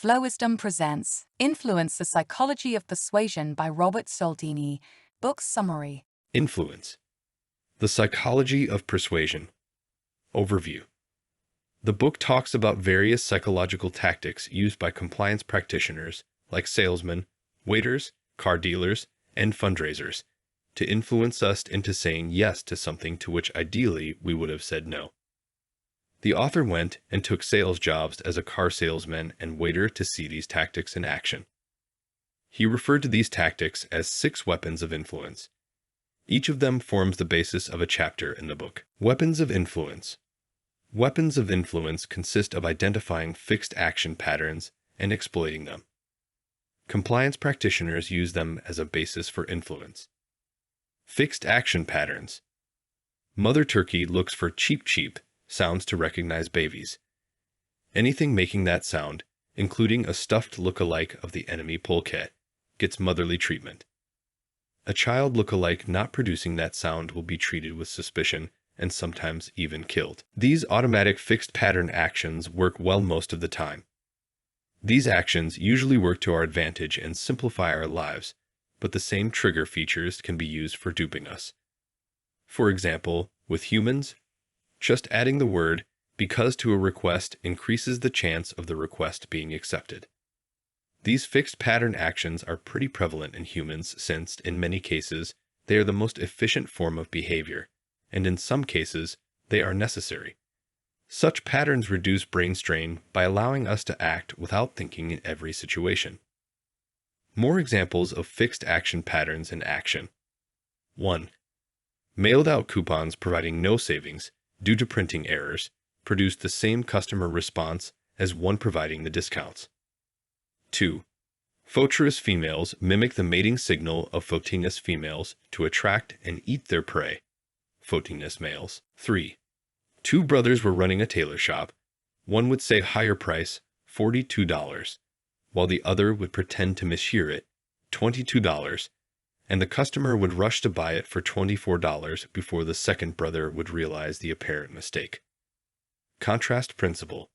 Flowisdom presents Influence: The Psychology of Persuasion by Robert Cialdini. Book summary. Influence: The Psychology of Persuasion. Overview. The book talks about various psychological tactics used by compliance practitioners like salesmen, waiters, car dealers, and fundraisers to influence us into saying yes to something to which ideally we would have said no. The author went and took sales jobs as a car salesman and waiter to see these tactics in action. He referred to these tactics as 6 weapons of influence. Each of them forms the basis of a chapter in the book. Weapons of influence. Weapons of influence consist of identifying fixed action patterns and exploiting them. Compliance practitioners use them as a basis for influence. Fixed action patterns. Mother Turkey looks for cheep cheep sounds to recognize babies. Anything making that sound, including a stuffed look-alike of the enemy polecat, gets motherly treatment. A child look-alike not producing that sound will be treated with suspicion and sometimes even killed. These automatic fixed pattern actions work well most of the time. These actions usually work to our advantage and simplify our lives, but the same trigger features can be used for duping us. For example, with humans, just adding the word "because" to a request increases the chance of the request being accepted. These fixed pattern actions are pretty prevalent in humans since, in many cases, they are the most efficient form of behavior, and in some cases, they are necessary. Such patterns reduce brain strain by allowing us to act without thinking in every situation. More examples of fixed action patterns in action. 1. Mailed out coupons providing no savings due to printing errors produce the same customer response as one providing the discounts. 2. Photorous females mimic the mating signal of photinous females to attract and eat their prey, photinous males. 3. 2 brothers were running a tailor shop. One would say higher price, $42, while the other would pretend to mishear it, $22, and the customer would rush to buy it for $24 before the second brother would realize the apparent mistake. Contrast principle.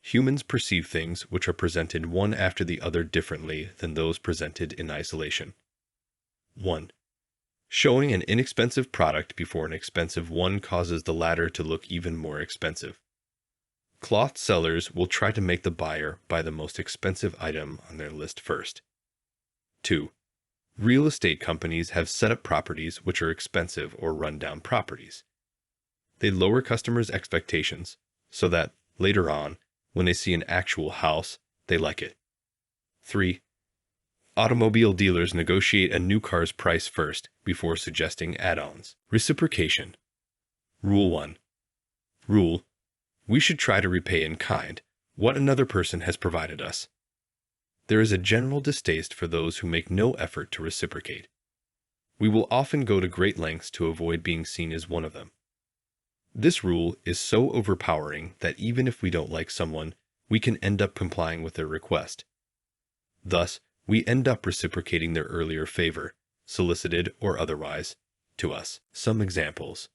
Humans perceive things which are presented one after the other differently than those presented in isolation. 1. Showing an inexpensive product before an expensive one causes the latter to look even more expensive. Cloth sellers will try to make the buyer buy the most expensive item on their list first. 2. Real estate companies have set up properties which are expensive or run-down properties. They lower customers' expectations so that, later on, when they see an actual house, they like it. 3. Automobile dealers negotiate a new car's price first before suggesting add-ons. Reciprocation. Rule 1. Rule: we should try to repay in kind what another person has provided us. There is a general distaste for those who make no effort to reciprocate. We will often go to great lengths to avoid being seen as one of them. This rule is so overpowering that even if we don't like someone, we can end up complying with their request. Thus, we end up reciprocating their earlier favor, solicited or otherwise, to us. Some examples.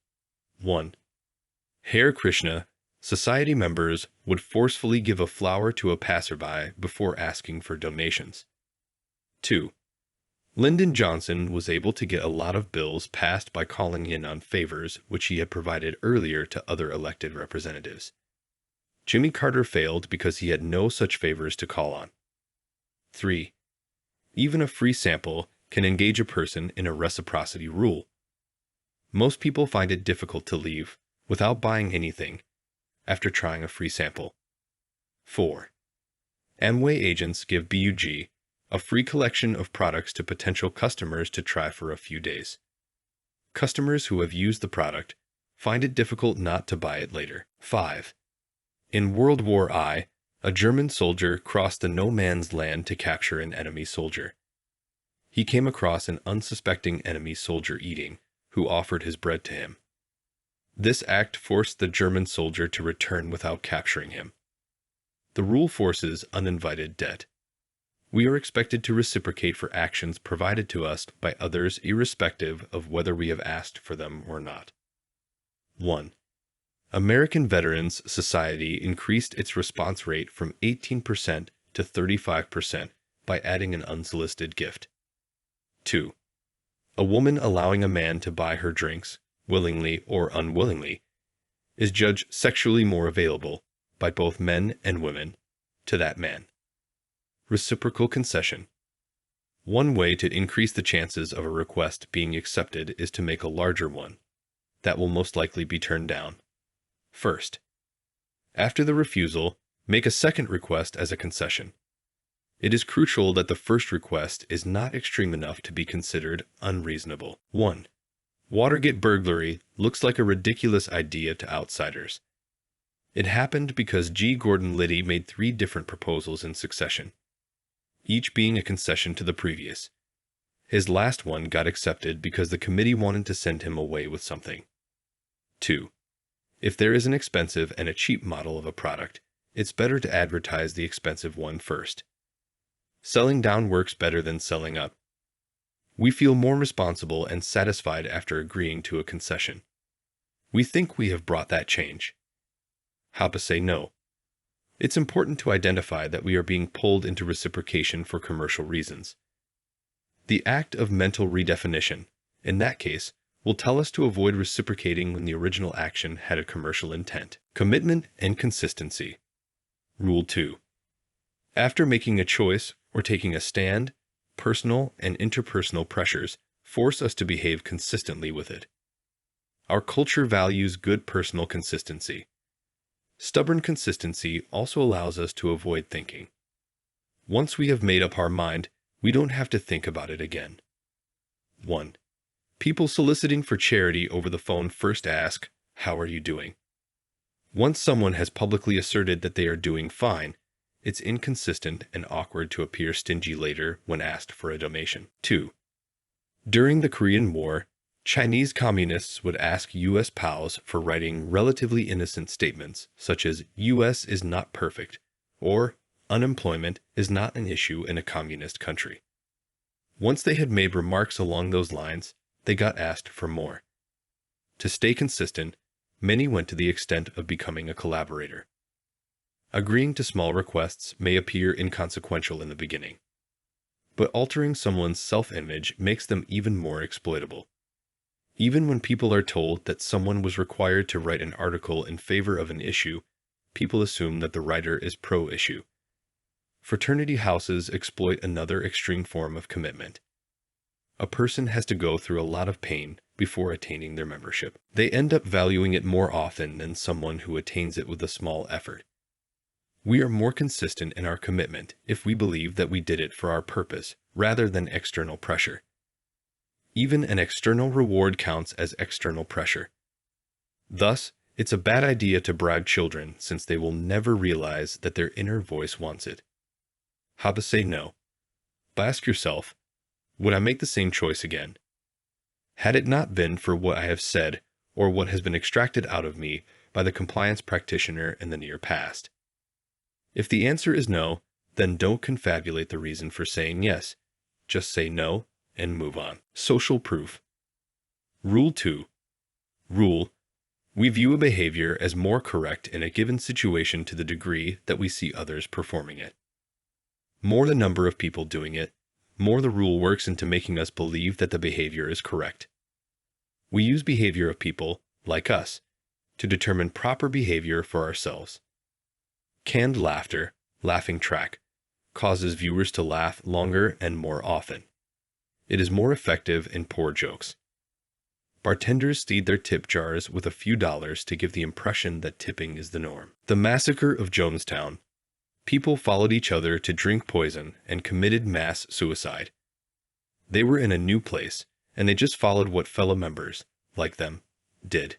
1. Hare Krishna, society members would forcefully give a flower to a passerby before asking for donations. 2. Lyndon Johnson was able to get a lot of bills passed by calling in on favors which he had provided earlier to other elected representatives. Jimmy Carter failed because he had no such favors to call on. 3. Even a free sample can engage a person in a reciprocity rule. Most people find it difficult to leave without buying anything after trying a free sample. 4. Amway agents give BUG, a free collection of products to potential customers to try for a few days. Customers who have used the product find it difficult not to buy it later. 5. In World War I, a German soldier crossed the no man's land to capture an enemy soldier. He came across an unsuspecting enemy soldier eating, who offered his bread to him. This act forced the German soldier to return without capturing him. The rule forces uninvited debt. We are expected to reciprocate for actions provided to us by others irrespective of whether we have asked for them or not. 1. American Veterans Society increased its response rate from 18% to to 35% by adding an unsolicited gift. 2. A woman allowing a man to buy her drinks, willingly or unwillingly, is judged sexually more available by both men and women to that man. Reciprocal concession. One way to increase the chances of a request being accepted is to make a larger one that will most likely be turned down. First, after the refusal, make a second request as a concession. It is crucial that the first request is not extreme enough to be considered unreasonable. 1. Watergate burglary looks like a ridiculous idea to outsiders. It happened because G. Gordon Liddy made 3 different proposals in succession, each being a concession to the previous. His last one got accepted because the committee wanted to send him away with something. 2. If there is an expensive and a cheap model of a product, it's better to advertise the expensive one first. Selling down works better than selling up. We feel more responsible and satisfied after agreeing to a concession. We think we have brought that change. How to say no. It's important to identify that we are being pulled into reciprocation for commercial reasons. The act of mental redefinition, in that case, will tell us to avoid reciprocating when the original action had a commercial intent. Commitment and consistency. Rule 2. After making a choice or taking a stand, personal and interpersonal pressures force us to behave consistently with it. Our culture values good personal consistency. Stubborn consistency also allows us to avoid thinking. Once we have made up our mind, we don't have to think about it again. 1. People soliciting for charity over the phone first ask, "How are you doing?" Once someone has publicly asserted that they are doing fine, it's inconsistent and awkward to appear stingy later when asked for a donation. 2. During the Korean War, Chinese communists would ask U.S. pals for writing relatively innocent statements such as "U.S. is not perfect" or "Unemployment is not an issue in a communist country." Once they had made remarks along those lines, they got asked for more. To stay consistent, many went to the extent of becoming a collaborator. Agreeing to small requests may appear inconsequential in the beginning, but altering someone's self-image makes them even more exploitable. Even when people are told that someone was required to write an article in favor of an issue, people assume that the writer is pro-issue. Fraternity houses exploit another extreme form of commitment. A person has to go through a lot of pain before attaining their membership. They end up valuing it more often than someone who attains it with a small effort. We are more consistent in our commitment if we believe that we did it for our purpose rather than external pressure. Even an external reward counts as external pressure. Thus, it's a bad idea to bribe children since they will never realize that their inner voice wants it. How to say no. Ask yourself, would I make the same choice again? Had it not been for what I have said or what has been extracted out of me by the compliance practitioner in the near past? If the answer is no, then don't confabulate the reason for saying yes. Just say no and move on. Social proof. Rule 2. Rule: we view a behavior as more correct in a given situation to the degree that we see others performing it. More the number of people doing it, more the rule works into making us believe that the behavior is correct. We use behavior of people, like us, to determine proper behavior for ourselves. Canned laughter, laughing track, causes viewers to laugh longer and more often. It is more effective in poor jokes. Bartenders seed their tip jars with a few dollars to give the impression that tipping is the norm. The massacre of Jonestown. People followed each other to drink poison and committed mass suicide. They were in a new place, and they just followed what fellow members, like them, did.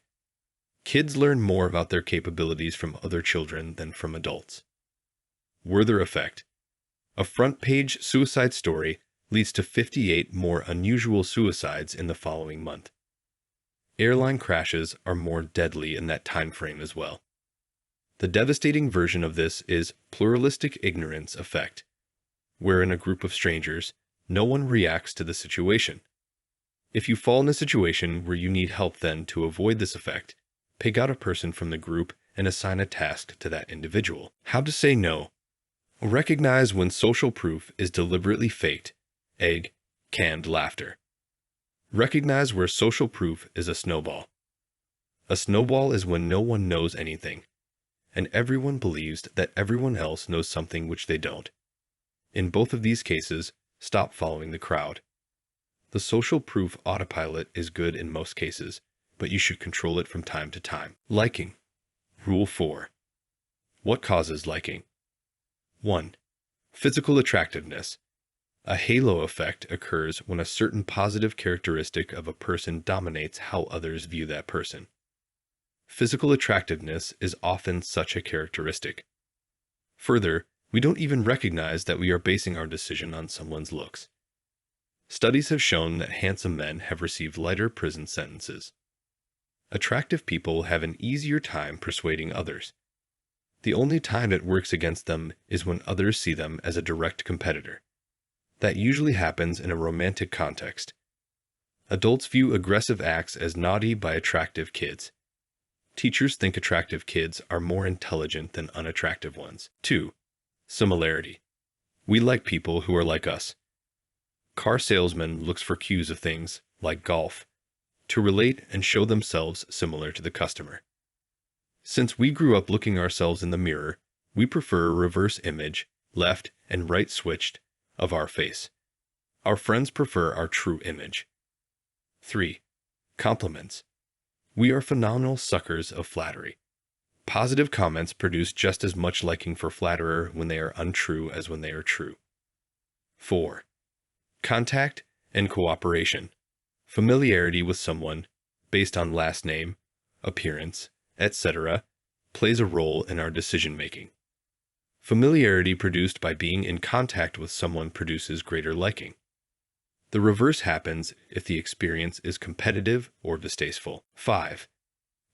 Kids learn more about their capabilities from other children than from adults. Werther effect. A front-page suicide story leads to 58 more unusual suicides in the following month. Airline crashes are more deadly in that time frame as well. The devastating version of this is pluralistic ignorance effect, where in a group of strangers, no one reacts to the situation. If you fall in a situation where you need help then to avoid this effect, pick out a person from the group and assign a task to that individual. How to say no. Recognize when social proof is deliberately faked, egg, canned laughter. Recognize where social proof is a snowball. A snowball is when no one knows anything, and everyone believes that everyone else knows something which they don't. In both of these cases, stop following the crowd. The social proof autopilot is good in most cases, but you should control it from time to time. Liking. Rule 4. What causes liking? 1. Physical attractiveness. A halo effect occurs when a certain positive characteristic of a person dominates how others view that person. Physical attractiveness is often such a characteristic. Further, we don't even recognize that we are basing our decision on someone's looks. Studies have shown that handsome men have received lighter prison sentences. Attractive people have an easier time persuading others. The only time it works against them is when others see them as a direct competitor. That usually happens in a romantic context. Adults view aggressive acts as naughty by attractive kids. Teachers think attractive kids are more intelligent than unattractive ones. 2. Similarity. We like people who are like us. Car salesman looks for cues of things, like golf, to relate and show themselves similar to the customer. Since we grew up looking ourselves in the mirror, we prefer a reverse image, left and right switched, of our face. Our friends prefer our true image. 3. Compliments. We are phenomenal suckers of flattery. Positive comments produce just as much liking for flatterer when they are untrue as when they are true. 4. Contact and cooperation. Familiarity with someone, based on last name, appearance, etc., plays a role in our decision-making. Familiarity produced by being in contact with someone produces greater liking. The reverse happens if the experience is competitive or distasteful. 5.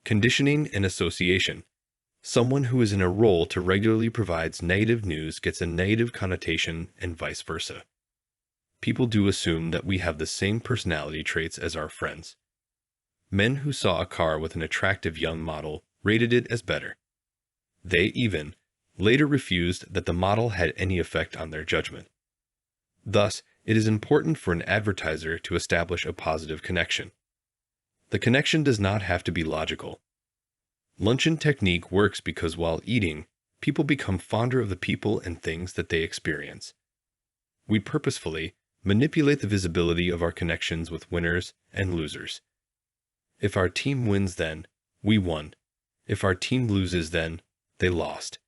Conditioning and association. Someone who is in a role to regularly provides negative news gets a negative connotation and vice versa. People do assume that we have the same personality traits as our friends. Men who saw a car with an attractive young model rated it as better. They even later refused that the model had any effect on their judgment. Thus, it is important for an advertiser to establish a positive connection. The connection does not have to be logical. Luncheon technique works because while eating, people become fonder of the people and things that they experience. We purposefully manipulate the visibility of our connections with winners and losers. If our team wins then, we won. If our team loses then, they lost.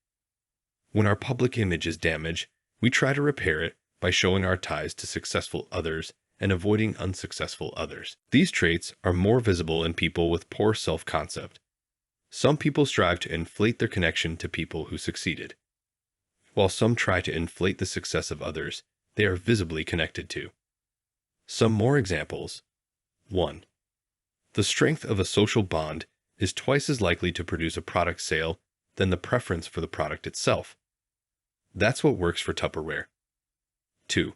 When our public image is damaged, we try to repair it by showing our ties to successful others and avoiding unsuccessful others. These traits are more visible in people with poor self-concept. Some people strive to inflate their connection to people who succeeded, while some try to inflate the success of others they are visibly connected to. Some more examples. 1. The strength of a social bond is twice as likely to produce a product sale than the preference for the product itself. That's what works for Tupperware. 2.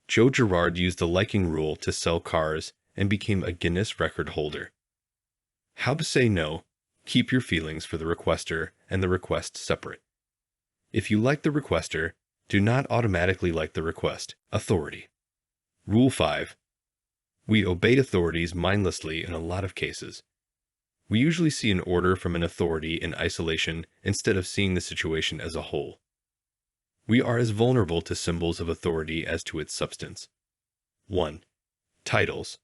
Joe Girard used the liking rule to sell cars and became a Guinness record holder. How to say no. Keep your feelings for the requester and the request separate. If you like the requester, do not automatically like the request. Authority. Rule 5. We obey authorities mindlessly in a lot of cases. We usually see an order from an authority in isolation instead of seeing the situation as a whole. We are as vulnerable to symbols of authority as to its substance. 1. Titles.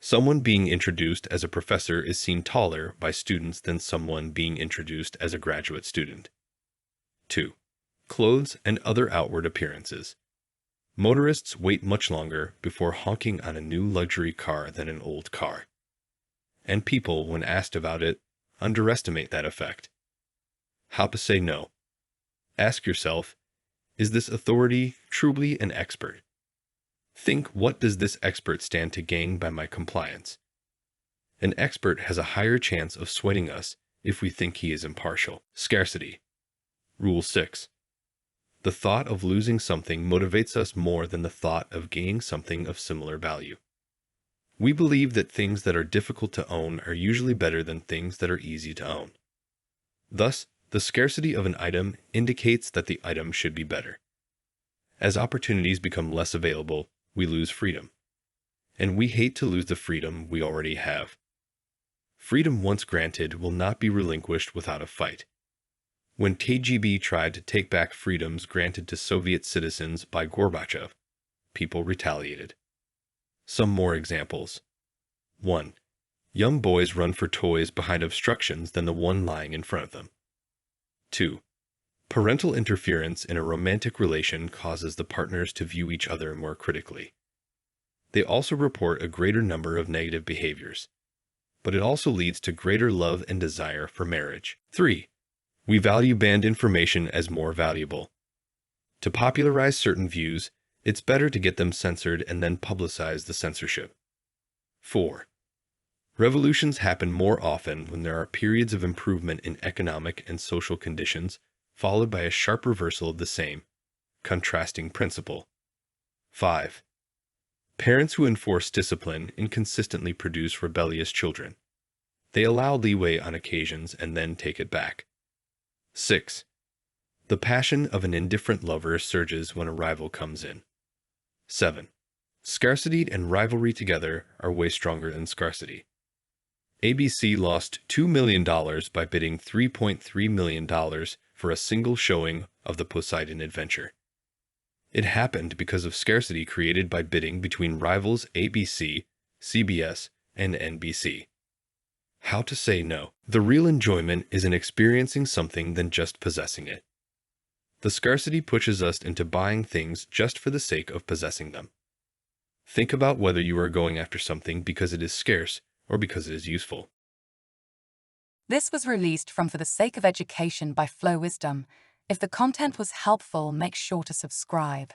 Someone being introduced as a professor is seen taller by students than someone being introduced as a graduate student. 2. Clothes and other outward appearances. Motorists wait much longer before honking on a new luxury car than an old car. And people, when asked about it, underestimate that effect. How to say no. Ask yourself, is this authority truly an expert? Think, what does this expert stand to gain by my compliance? An expert has a higher chance of swaying us if we think he is impartial. Scarcity. Rule 6. The thought of losing something motivates us more than the thought of gaining something of similar value. We believe that things that are difficult to own are usually better than things that are easy to own. Thus, The scarcity of an item indicates that the item should be better. As opportunities become less available, we lose freedom. And we hate to lose the freedom we already have. Freedom once granted will not be relinquished without a fight. When KGB tried to take back freedoms granted to Soviet citizens by Gorbachev, people retaliated. Some more examples. 1. Young boys run for toys behind obstructions than the one lying in front of them. 2. Parental interference in a romantic relation causes the partners to view each other more critically. They also report a greater number of negative behaviors, but it also leads to greater love and desire for marriage. 3. We value banned information as more valuable. To popularize certain views, it's better to get them censored and then publicize the censorship. 4. Revolutions happen more often when there are periods of improvement in economic and social conditions, followed by a sharp reversal of the same, contrasting principle. 5. Parents who enforce discipline inconsistently produce rebellious children. They allow leeway on occasions and then take it back. 6. The passion of an indifferent lover surges when a rival comes in. 7. Scarcity and rivalry together are way stronger than scarcity. ABC lost $2 million by bidding $3.3 million for a single showing of the Poseidon Adventure. It happened because of scarcity created by bidding between rivals ABC, CBS, and NBC. How to say no. The real enjoyment is in experiencing something than just possessing it. The scarcity pushes us into buying things just for the sake of possessing them. Think about whether you are going after something because it is scarce or because it is useful. This was released from For the Sake of Education by Flow Wisdom. If the content was helpful, make sure to subscribe.